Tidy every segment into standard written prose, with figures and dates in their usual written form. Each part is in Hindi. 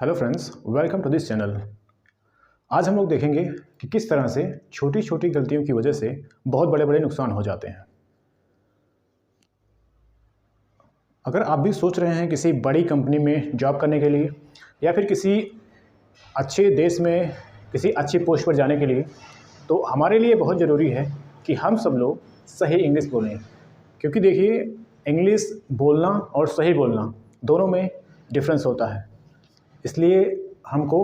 Hello friends, welcome to this channel. आज हम लोग देखेंगे कि किस तरह से छोटी छोटी गलतियों की वजह से बहुत बड़े बड़े नुकसान हो जाते हैं। अगर आप भी सोच रहे हैं किसी बड़ी कंपनी में जॉब करने के लिए या फिर किसी अच्छे देश में किसी अच्छी पोस्ट पर जाने के लिए, तो हमारे लिए बहुत ज़रूरी है कि हम सब लोग सही इंग्लिश बोलें। क्योंकि देखिए, इंग्लिश बोलना और सही बोलना दोनों में डिफरेंस होता है। इसलिए हमको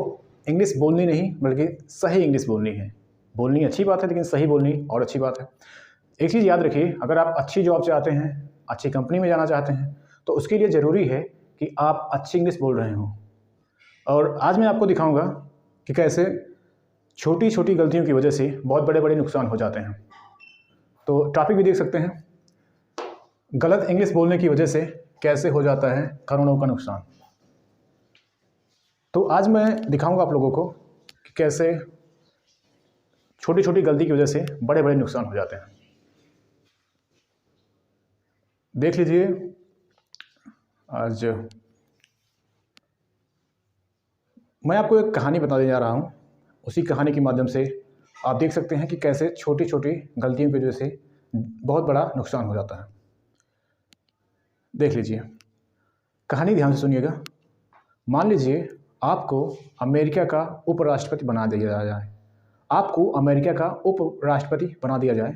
इंग्लिश बोलनी नहीं बल्कि सही इंग्लिश बोलनी है। बोलनी अच्छी बात है, लेकिन सही बोलनी और अच्छी बात है। एक चीज़ याद रखिए, अगर आप अच्छी जॉब चाहते हैं, अच्छी कंपनी में जाना चाहते हैं, तो उसके लिए ज़रूरी है कि आप अच्छी इंग्लिश बोल रहे हों। और आज मैं आपको दिखाऊंगा कि कैसे छोटी छोटी गलतियों की वजह से बहुत बड़े बड़े नुकसान हो जाते हैं। तो टॉपिक भी देख सकते हैं, गलत इंग्लिश बोलने की वजह से कैसे हो जाता है करोड़ों का नुकसान। तो आज मैं दिखाऊंगा आप लोगों को कि कैसे छोटी छोटी गलती की वजह से बड़े बड़े नुकसान हो जाते हैं। देख लीजिए, आज मैं आपको एक कहानी बताने जा रहा हूं। उसी कहानी के माध्यम से आप देख सकते हैं कि कैसे छोटी छोटी गलतियों की वजह से बहुत बड़ा नुकसान हो जाता है। देख लीजिए, कहानी ध्यान से सुनिएगा। मान लीजिए आपको अमेरिका का उपराष्ट्रपति बना दिया जाए। आपको अमेरिका का उपराष्ट्रपति बना दिया जाए,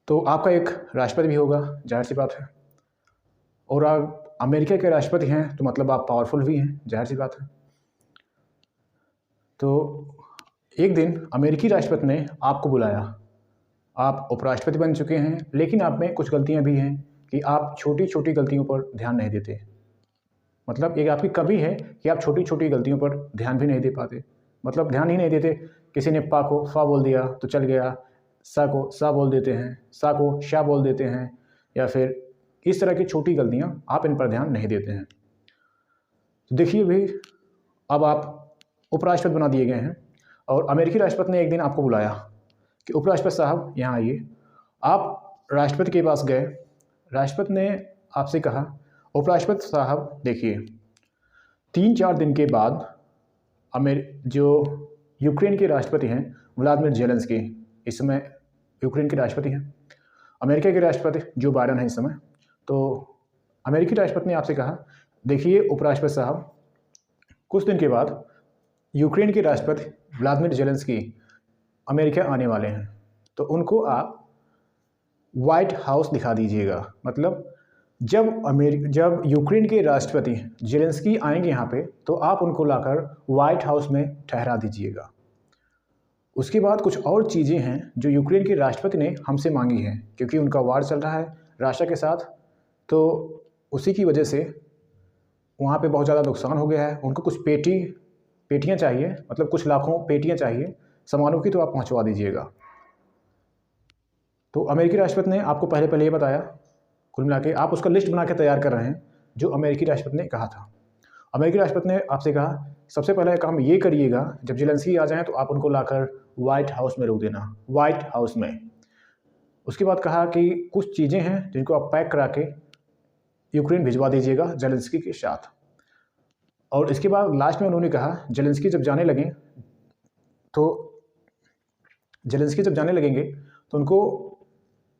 तो आपका एक राष्ट्रपति भी होगा, जाहिर सी बात है। और आप अमेरिका के राष्ट्रपति हैं तो मतलब आप पावरफुल भी हैं, जाहिर सी बात है। तो एक दिन अमेरिकी राष्ट्रपति ने आपको बुलाया। आप उपराष्ट्रपति बन चुके हैं, लेकिन आप में कुछ गलतियां भी हैं कि आप छोटी छोटी गलतियों पर ध्यान नहीं देते। मतलब एक आपकी कमी है कि आप छोटी छोटी गलतियों पर ध्यान भी नहीं दे पाते। मतलब ध्यान ही नहीं देते। किसी ने पा को फा बोल दिया तो चल गया, सा को सा बोल देते हैं, सा को शा बोल देते हैं, या फिर इस तरह की छोटी गलतियां आप इन पर ध्यान नहीं देते हैं। तो देखिए भाई, अब आप उपराष्ट्रपति बना दिए गए हैं और अमेरिकी राष्ट्रपति ने एक दिन आपको बुलाया कि उपराष्ट्रपति साहब यहाँ आइए। आप राष्ट्रपति के पास गए। राष्ट्रपति ने आपसे कहा, उपराष्ट्रपति साहब देखिए, 3-4 दिन के बाद जो यूक्रेन के राष्ट्रपति हैं व्लादिमीर जेलेंस्की, इस समय यूक्रेन के राष्ट्रपति हैं। अमेरिका के राष्ट्रपति जो बाइडेन है इस समय। तो अमेरिकी राष्ट्रपति ने आपसे कहा, देखिए उपराष्ट्रपति साहब, कुछ दिन के बाद यूक्रेन के राष्ट्रपति व्लादिमीर जेलेंस्की अमेरिका आने वाले हैं, तो उनको आप व्हाइट हाउस दिखा दीजिएगा। मतलब जब यूक्रेन के राष्ट्रपति जेलेंस्की आएंगे यहाँ पे, तो आप उनको लाकर व्हाइट हाउस में ठहरा दीजिएगा। उसके बाद कुछ और चीज़ें हैं जो यूक्रेन के राष्ट्रपति ने हमसे मांगी हैं, क्योंकि उनका वार चल रहा है रशिया के साथ, तो उसी की वजह से वहाँ पे बहुत ज़्यादा नुकसान हो गया है। उनको कुछ पेटियाँ चाहिए, मतलब कुछ लाखों पेटियाँ चाहिए सामानों की, तो आप पहुँचवा दीजिएगा। तो अमेरिकी राष्ट्रपति ने आपको पहले ये बताया। कुल मिला के आप उसका लिस्ट बना के तैयार कर रहे हैं जो अमेरिकी राष्ट्रपति ने कहा था। अमेरिकी राष्ट्रपति ने आपसे कहा, सबसे पहला काम ये करिएगा, जब जेलेंस्की आ जाएं तो आप उनको लाकर व्हाइट हाउस में रोक देना, व्हाइट हाउस में। उसके बाद कहा कि कुछ चीज़ें हैं जिनको आप पैक करा के यूक्रेन भिजवा दीजिएगा जेलेंस्की के साथ। और इसके बाद लास्ट में उन्होंने कहा, जेलेंस्की जब जाने लगेंगे तो उनको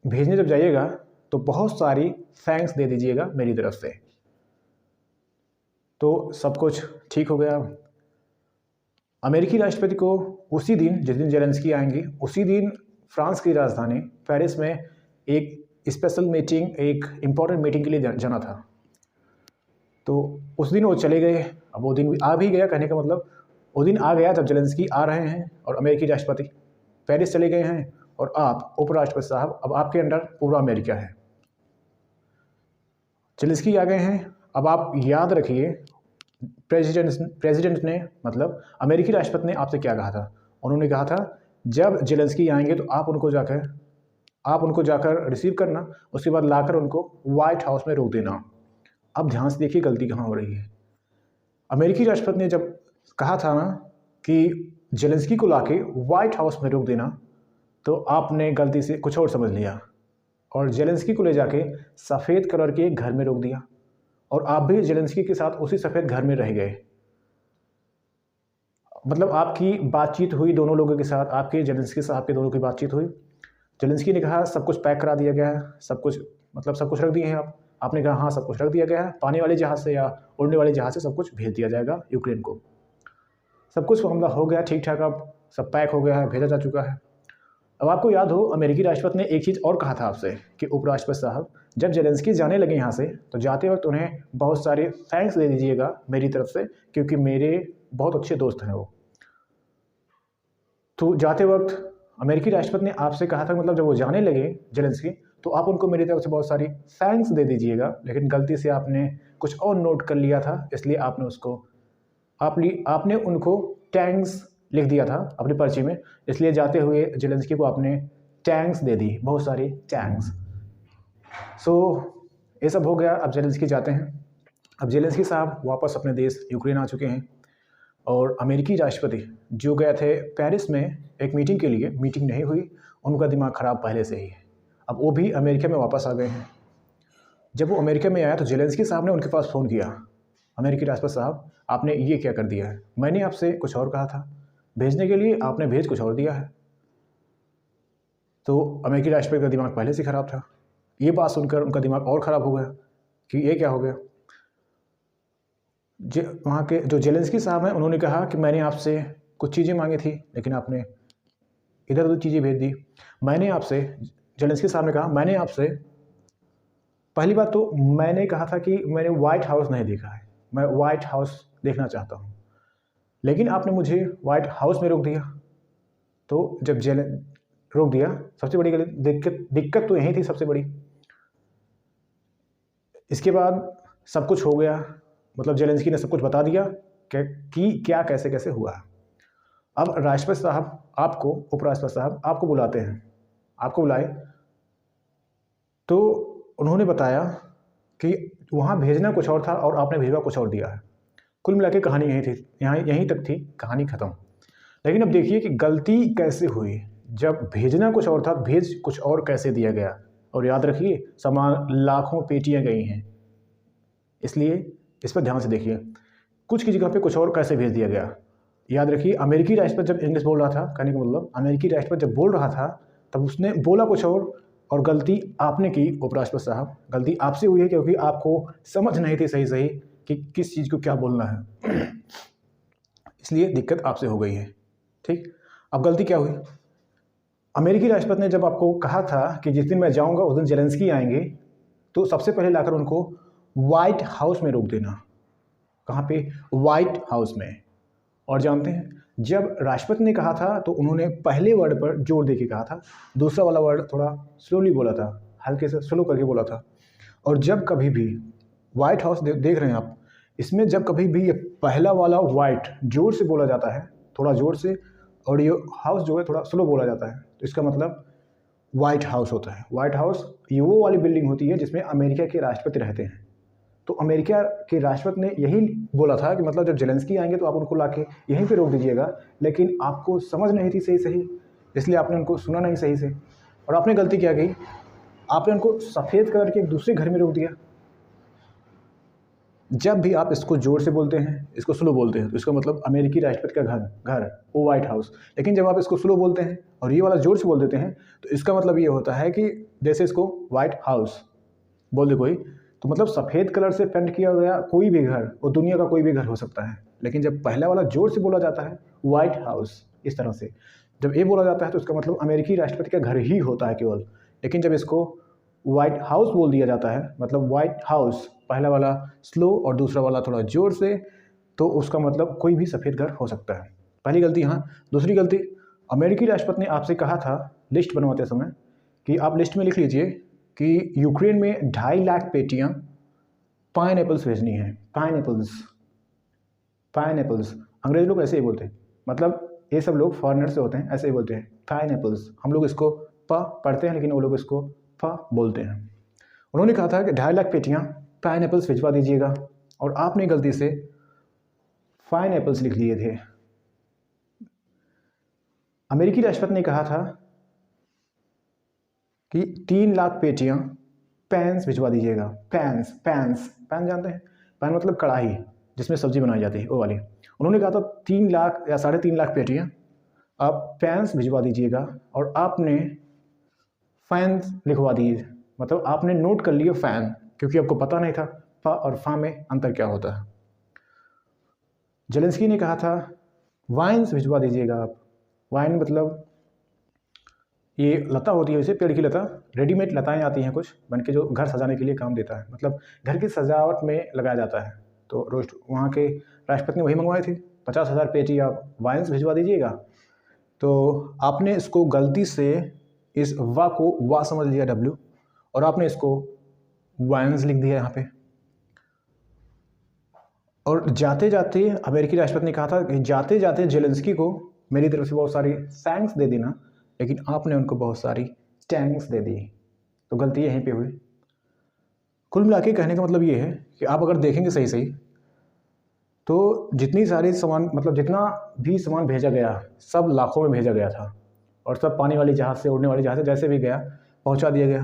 भेजने जब जाइएगा तो बहुत सारी थैंक्स दे दीजिएगा मेरी तरफ से। तो सब कुछ ठीक हो गया। अमेरिकी राष्ट्रपति को उसी दिन, जिस दिन जेलेंस्की आएंगे, उसी दिन फ्रांस की राजधानी पेरिस में एक स्पेशल मीटिंग, एक इम्पॉर्टेंट मीटिंग के लिए जाना था। तो उस दिन वो चले गए। अब वो दिन आ भी गया, कहने का मतलब वो दिन आ गया जब जेलेंस्की आ रहे हैं और अमेरिकी राष्ट्रपति पेरिस चले गए हैं, और आप उपराष्ट्रपति साहब, अब आपके अंडर पूरा अमेरिका है। जेलेंस्की आ गए हैं। अब आप याद रखिए, प्रेसिडेंट ने, मतलब अमेरिकी राष्ट्रपति ने आपसे क्या कहा था। उन्होंने कहा था, जब जेलेंस्की आएंगे तो आप उनको जाकर रिसीव करना, उसके बाद लाकर उनको व्हाइट हाउस में रोक देना। अब ध्यान से देखिए गलती कहाँ हो रही है। अमेरिकी राष्ट्रपति ने जब कहा था ना कि जेलेंस्की को लाके व्हाइट हाउस में रोक देना, तो आपने गलती से कुछ और समझ लिया और जेलेंस्की को ले जाके सफ़ेद कलर के एक घर में रोक दिया। और आप भी ज़ेलेंस्की के साथ उसी सफ़ेद घर में रह गए। मतलब आपकी बातचीत हुई दोनों लोगों के साथ, आपके ज़ेलेंस्की साहब के दोनों की बातचीत हुई। ज़ेलेंस्की ने कहा सब कुछ पैक करा दिया गया है, सब कुछ मतलब सब कुछ रख दिए हैं आप। आपने कहा हाँ सब कुछ रख दिया गया है, पानी वाले जहाज़ से या उड़ने वाले जहाज़ से सब कुछ भेज दिया जाएगा यूक्रेन को। सब कुछ मामला हो गया ठीक ठाक, अब सब पैक हो गया है, भेजा जा चुका है। अब आपको याद हो अमेरिकी राष्ट्रपति ने एक चीज़ और कहा था आपसे कि उपराष्ट्रपति साहब जब ज़ेलेंस्की जाने लगे यहाँ से तो जाते वक्त उन्हें बहुत सारे थैंक्स दे दीजिएगा मेरी तरफ से, क्योंकि मेरे बहुत अच्छे दोस्त हैं वो। तो जाते वक्त अमेरिकी राष्ट्रपति ने आपसे कहा था मतलब जब वो जाने लगे ज़ेलेंस्की तो आप उनको मेरी तरफ से बहुत सारी थैंक्स दे दीजिएगा, लेकिन गलती से आपने कुछ और नोट कर लिया था, इसलिए आपने उसको आपने उनको टैंक्स लिख दिया था अपनी पर्ची में, इसलिए जाते हुए ज़ेलेंस्की को आपने टैंक्स दे दी, बहुत सारी टैंक्स। सो ये सब हो गया। अब ज़ेलेंस्की जाते हैं। अब ज़ेलेंस्की साहब वापस अपने देश यूक्रेन आ चुके हैं और अमेरिकी राष्ट्रपति जो गए थे पेरिस में एक मीटिंग के लिए, मीटिंग नहीं हुई, उनका दिमाग ख़राब पहले से ही है। अब वो भी अमेरिका में वापस आ गए हैं। जब वो अमेरिका में आया तो ज़ेलेंस्की साहब ने उनके पास फ़ोन किया, अमेरिकी राष्ट्रपति साहब आपने ये क्या कर दिया है, मैंने आपसे कुछ और कहा था भेजने के लिए, आपने भेज कुछ और दिया है। तो अमेरिकी राष्ट्रपति का दिमाग पहले से ख़राब था। ये बात सुनकर उनका दिमाग और ख़राब हो गया कि ये क्या हो गया। वहाँ के जो ज़ेलेंस्की साहब हैं उन्होंने कहा कि मैंने आपसे कुछ चीज़ें मांगी थी लेकिन आपने इधर उधर चीज़ें भेज दी। मैंने आपसे, ज़ेलेंस्की साहब ने कहा मैंने आपसे, पहली बात तो मैंने कहा था कि मैंने वाइट हाउस नहीं देखा है, मैं वाइट हाउस देखना चाहता हूँ, लेकिन आपने मुझे वाइट हाउस में रोक दिया। तो जब रोक दिया, सबसे बड़ी दिक्कत तो यही थी सबसे बड़ी। इसके बाद सब कुछ हो गया, मतलब ज़ेलेंस्की ने सब कुछ बता दिया कि क्या कैसे कैसे हुआ। अब राष्ट्रपति साहब आपको, उपराष्ट्रपति साहब आपको बुलाते हैं, आपको बुलाए तो उन्होंने बताया कि वहाँ भेजना कुछ और था और आपने भेजा कुछ और दिया है। कुल मिला के कहानी यही थी, यहीं तक थी, कहानी ख़त्म। लेकिन अब देखिए कि गलती कैसे हुई, जब भेजना कुछ और था भेज कुछ और कैसे दिया गया। और याद रखिए सामान लाखों पेटियाँ गई हैं, इसलिए इस पर ध्यान से देखिए कुछ की जगह पे कुछ और कैसे भेज दिया गया। याद रखिए अमेरिकी राष्ट्रपति जब इंग्लिश बोल रहा था, कहने का मतलब अमेरिकी राष्ट्रपति जब बोल रहा था तब उसने बोला कुछ और गलती आपने की उपराष्ट्रपति साहब, गलती आपसे हुई है क्योंकि आपको समझ नहीं थी सही सही कि किस चीज़ को क्या बोलना है, इसलिए दिक्कत आपसे हो गई है। ठीक, अब गलती क्या हुई, अमेरिकी राष्ट्रपति ने जब आपको कहा था कि जिस दिन मैं जाऊंगा उस दिन ज़ेलेंस्की आएंगे, तो सबसे पहले लाकर उनको वाइट हाउस में रोक देना। कहाँ पे? वाइट हाउस में। और जानते हैं जब राष्ट्रपति ने कहा था तो उन्होंने पहले वर्ड पर जोर देके कहा था, दूसरा वाला वर्ड थोड़ा स्लोली बोला था, हल्के से स्लो करके बोला था। और जब कभी भी वाइट हाउस देख रहे हैं आप, इसमें जब कभी भी ये पहला वाला वाइट जोर से बोला जाता है, थोड़ा जोर से, और ये हाउस जो है थोड़ा स्लो बोला जाता है, तो इसका मतलब वाइट हाउस होता है। वाइट हाउस ये वो वाली बिल्डिंग होती है जिसमें अमेरिका के राष्ट्रपति रहते हैं। तो अमेरिका के राष्ट्रपति ने यही बोला था कि मतलब जब ज़ेलेंस्की आएंगे तो आप उनको लाके यहीं पे रोक दीजिएगा, लेकिन आपको समझ नहीं थी सही, इसलिए आपने उनको सुना नहीं सही से, और आपने गलती क्या की, आपने उनको सफ़ेद कलर के एक दूसरे घर में रोक दिया। जब भी आप इसको जोर से बोलते हैं, इसको स्लो बोलते हैं, तो इसका मतलब अमेरिकी राष्ट्रपति का घर वो वाइट हाउस। लेकिन जब आप इसको स्लो बोलते हैं और ये वाला जोर से बोल देते हैं, तो इसका मतलब ये होता है कि जैसे इसको वाइट हाउस बोल दे कोई, तो मतलब सफ़ेद कलर से पेंट किया गया कोई भी घर, वो दुनिया का कोई भी घर हो सकता है। लेकिन जब पहला वाला जोर से बोला जाता है वाइट हाउस, इस तरह से जब ये बोला जाता है तो इसका मतलब अमेरिकी राष्ट्रपति का घर ही होता है केवल। लेकिन जब इसको वाइट हाउस बोल दिया जाता है, मतलब वाइट हाउस पहला वाला स्लो और दूसरा वाला थोड़ा जोर से, तो उसका मतलब कोई भी सफ़ेद घर हो सकता है। पहली गलती यहाँ। दूसरी गलती, अमेरिकी राष्ट्रपति ने आपसे कहा था लिस्ट बनवाते समय कि आप लिस्ट में लिख लीजिए कि यूक्रेन में 2.5 लाख पेटियाँ पाइनएप्पल्स भेजनी है। पाइनएप्पल्स अंग्रेज लोग ऐसे ही बोलते हैं, मतलब ये सब लोग फॉरेनर से होते हैं, ऐसे ही बोलते हैं पाइनएप्पल्स। हम लोग इसको प पढ़ते हैं लेकिन वो लोग इसको प बोलते हैं। उन्होंने कहा था कि 2.5 लाख पेटियाँ पाइनएप्पल्स भिजवा दीजिएगा, और आपने गलती से पाइनएप्पल्स लिख लिए थे। अमेरिकी राष्ट्रपति ने कहा था कि 3 लाख पेटियाँ पैन्स भिजवा दीजिएगा। पैन्स पैन्स पैन जानते हैं? पैन मतलब कढ़ाई जिसमें सब्जी बनाई जाती है, वो वाली। उन्होंने कहा था 3 लाख या 3.5 लाख पेटियाँ आप पैन्स भिजवा दीजिएगा, और आपने फैन्स लिखवा दिए, मतलब आपने नोट कर लिया फ़ैन, क्योंकि आपको पता नहीं था फा और फा में अंतर क्या होता है। जेलेंस्की ने कहा था वाइन्स भिजवा दीजिएगा आप। वाइन मतलब ये लता होती है, इसे पेड़ की लता, रेडीमेड लताएं आती हैं कुछ बन के, जो घर सजाने के लिए काम देता है, मतलब घर की सजावट में लगाया जाता है। तो रोस्ट वहाँ के राष्ट्रपति ने वही मंगवाई थी, 50,000 पेटी आप वाइन्स भिजवा दीजिएगा। तो आपने इसको गलती से इस वा को वा समझ लिया, डब्ल्यू, और आपने इसको वाइन्स लिख दिया यहाँ पे। और जाते जाते अमेरिकी राष्ट्रपति ने कहा था कि जाते जाते जेलेंस्की को मेरी तरफ से बहुत सारी थैंक्स दे देना, लेकिन आपने उनको बहुत सारी टैंक्स दे दी। तो गलती यहीं पे हुई। कुल मिला के कहने का मतलब ये है कि आप अगर देखेंगे सही सही तो जितनी सारी सामान, मतलब जितना भी सामान भेजा गया सब लाखों में भेजा गया था, और सब पानी वाली जहाज़ से, उड़ने वाली जहाज़ से, जैसे भी गया पहुंचा दिया गया।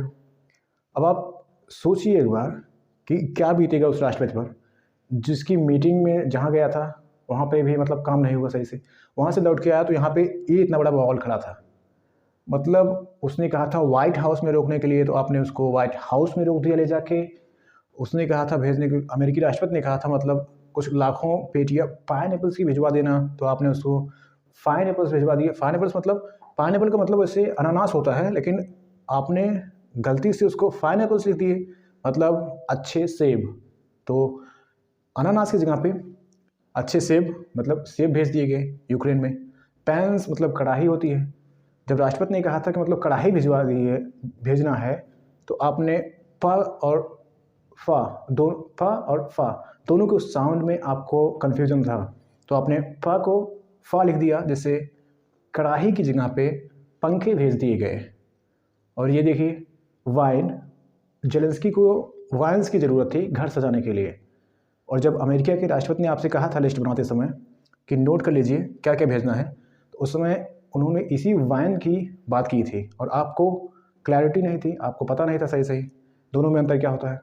अब आप सोचिए एक बार कि क्या बीतेगा उस राष्ट्रपति पर, जिसकी मीटिंग में जहाँ गया था वहाँ पे भी मतलब काम नहीं हुआ सही से, वहाँ से लौट के आया तो यहाँ पे ये इतना बड़ा बवाल खड़ा था। मतलब उसने कहा था व्हाइट हाउस में रोकने के लिए, तो आपने उसको व्हाइट हाउस में रोक दिया ले जाके। उसने कहा था भेजने के, अमेरिकी राष्ट्रपति ने कहा था मतलब कुछ लाखों पेटियाँ पाइन एप्पल्स की भिजवा देना, तो आपने उसको फाइन एप्पल्स भिजवा दिए। फाइन एप्पल्स मतलब, पाइन एप्पल का मतलब वैसे अनानास होता है, लेकिन आपने गलती से उसको फाइन एप्पल्स लिख दिए, मतलब अच्छे सेब। तो अनानास की जगह पे अच्छे सेब, मतलब सेब भेज दिए गए यूक्रेन में। पैन्स मतलब कढ़ाई होती है। जब राष्ट्रपति ने कहा था कि मतलब कढ़ाई भिजवा दिए, भेजना है, तो आपने प और फा दोनों के उस साउंड में आपको कन्फ्यूजन था, तो आपने प को फा लिख दिया, जिससे कढ़ाई की जगह पे पंखे भेज दिए गए। और ये देखिए वाइन, जेलेंस्की को वाइन्स की ज़रूरत थी घर सजाने के लिए, और जब अमेरिका के राष्ट्रपति ने आपसे कहा था लिस्ट बनाते समय कि नोट कर लीजिए क्या क्या भेजना है, तो उस समय उन्होंने इसी वाइन की बात की थी, और आपको क्लैरिटी नहीं थी, आपको पता नहीं था सही सही दोनों में अंतर क्या होता है,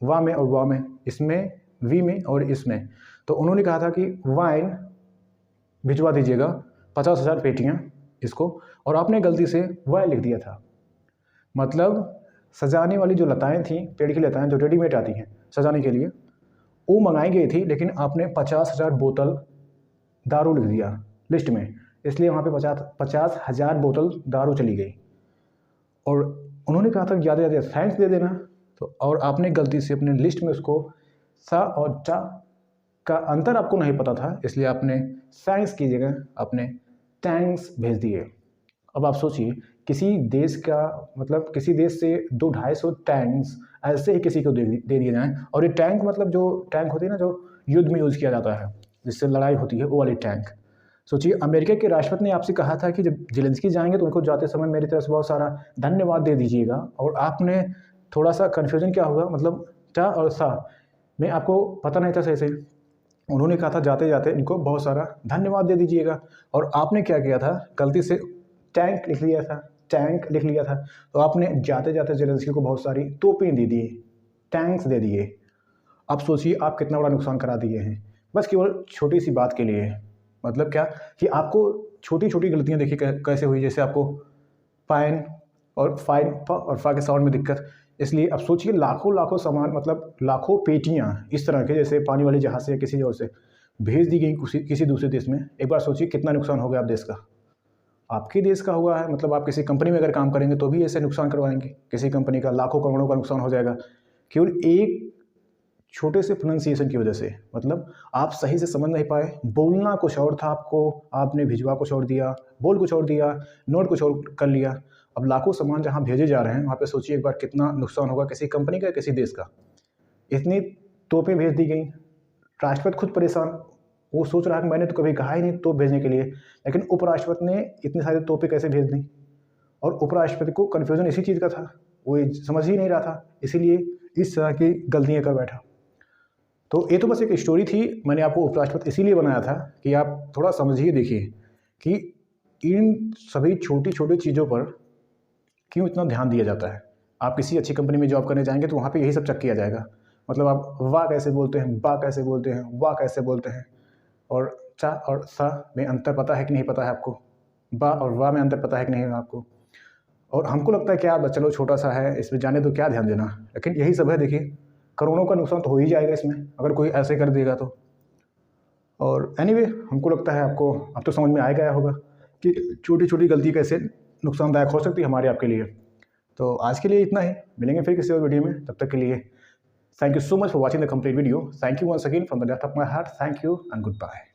वा में और वा में, इसमें वी में और इसमें। तो उन्होंने कहा था कि वाइन भिजवा दीजिएगा 50,000 पेटियाँ इसको, और आपने गलती से वाइन लिख दिया था। मतलब सजाने वाली जो लताएँ थीं, पेड़ की लताएँ जो रेडीमेड आती हैं सजाने के लिए, वो मंगाई गई थी, लेकिन आपने 50,000 बोतल दारू लिख दिया लिस्ट में, इसलिए वहाँ पे 50,000 बोतल दारू चली गई। और उन्होंने कहा था ज़्यादा ज़्यादा थैंक्स दे देना, तो और आपने गलती से अपने लिस्ट में उसको सा और टा का अंतर आपको नहीं पता था, इसलिए आपने थैंक्स की जगह आपने टैंक्स भेज दिए। अब आप सोचिए किसी देश का, मतलब किसी देश से 200-250 टैंक्स ऐसे ही किसी को दे दिए जाएँ, और ये टैंक मतलब जो टैंक होती है ना, जो युद्ध में यूज़ किया जाता है, जिससे लड़ाई होती है, वो वाली टैंक। सोचिए अमेरिका के राष्ट्रपति ने आपसे कहा था कि जब जेलेंस्की जाएंगे तो उनको जाते समय मेरी तरफ से बहुत सारा धन्यवाद दे दीजिएगा, और आपने थोड़ा सा कन्फ्यूजन क्या होगा, मतलब टा और सा में आपको पता नहीं था सही से। उन्होंने कहा था जाते जाते इनको बहुत सारा धन्यवाद दे दीजिएगा, और आपने क्या किया था, गलती से टैंक लिख लिया था, टैंक लिख लिया था। तो आपने जाते जाते जेलेंस्की को बहुत सारी तोपें दे दिए, टैंक्स दे दिए। अब सोचिए आप कितना बड़ा नुकसान करा दिए हैं, बस केवल छोटी सी बात के लिए। मतलब क्या कि आपको छोटी छोटी गलतियां देखिए कैसे हुई, जैसे आपको पाइन और फाइन और फा के साउंड में दिक्कत। इसलिए अब सोचिए लाखों लाखों सामान, मतलब लाखों पेटियां इस तरह के, जैसे पानी वाली जहाज़ से या किसी और से भेज दी गई किसी दूसरे देश में। एक बार सोचिए कितना नुकसान हो गया आप देश का, आपके देश का हुआ है। मतलब आप किसी कंपनी में अगर काम करेंगे तो भी ऐसे नुकसान करवाएंगे, किसी कंपनी का लाखों करोड़ों का नुकसान हो जाएगा केवल एक छोटे से प्रोनाउंसिएशन की वजह से। मतलब आप सही से समझ नहीं पाए, बोलना कुछ और था आपको, आपने भिजवा कुछ और दिया, बोल कुछ और दिया, नोट कुछ और कर लिया। अब लाखों सामान जहाँ भेजे जा रहे हैं वहाँ पे सोचिए एक बार कितना नुकसान होगा किसी कंपनी का, किसी देश का। इतनी तोपें भेज दी गई, राष्ट्रपति खुद परेशान, वो सोच रहा है कि मैंने तो कभी कहा ही नहीं तोप भेजने के लिए, लेकिन उपराष्ट्रपति ने इतनी सारी तोपें कैसे भेज दी। और उपराष्ट्रपति को कन्फ्यूजन इसी चीज़ का था, वो समझ ही नहीं रहा था, इसीलिए इस तरह की गलतियाँ कर बैठा। तो ये तो बस एक स्टोरी थी, मैंने आपको उपराष्ट्रपति इसीलिए बनाया था कि आप थोड़ा समझिए, देखिए कि इन सभी छोटी छोटी चीज़ों पर क्यों इतना ध्यान दिया जाता है। आप किसी अच्छी कंपनी में जॉब करने जाएंगे तो वहाँ पे यही सब चेक किया जाएगा। मतलब आप वाह कैसे बोलते हैं, बा कैसे बोलते हैं, वाह कैसे बोलते हैं, और चा और सा में अंतर पता है कि नहीं पता है आपको, बा और वाह में अंतर पता है कि नहीं आपको। और हमको लगता है कि यार चलो छोटा सा है, इसमें जाने तो क्या ध्यान देना, लेकिन यही सब है। देखिए करोड़ों का नुकसान तो हो ही जाएगा इसमें अगर कोई ऐसे कर देगा तो। और एनीवे हमको लगता है आपको अब तो समझ में आ गया होगा कि छोटी छोटी गलती कैसे नुकसानदायक हो सकती है हमारे आपके लिए। तो आज के लिए इतना ही, मिलेंगे फिर किसी और वीडियो में, तब तक के लिए thank you so much for watching the complete video. Thank you once again from the depth of my heart. Thank you and good bye.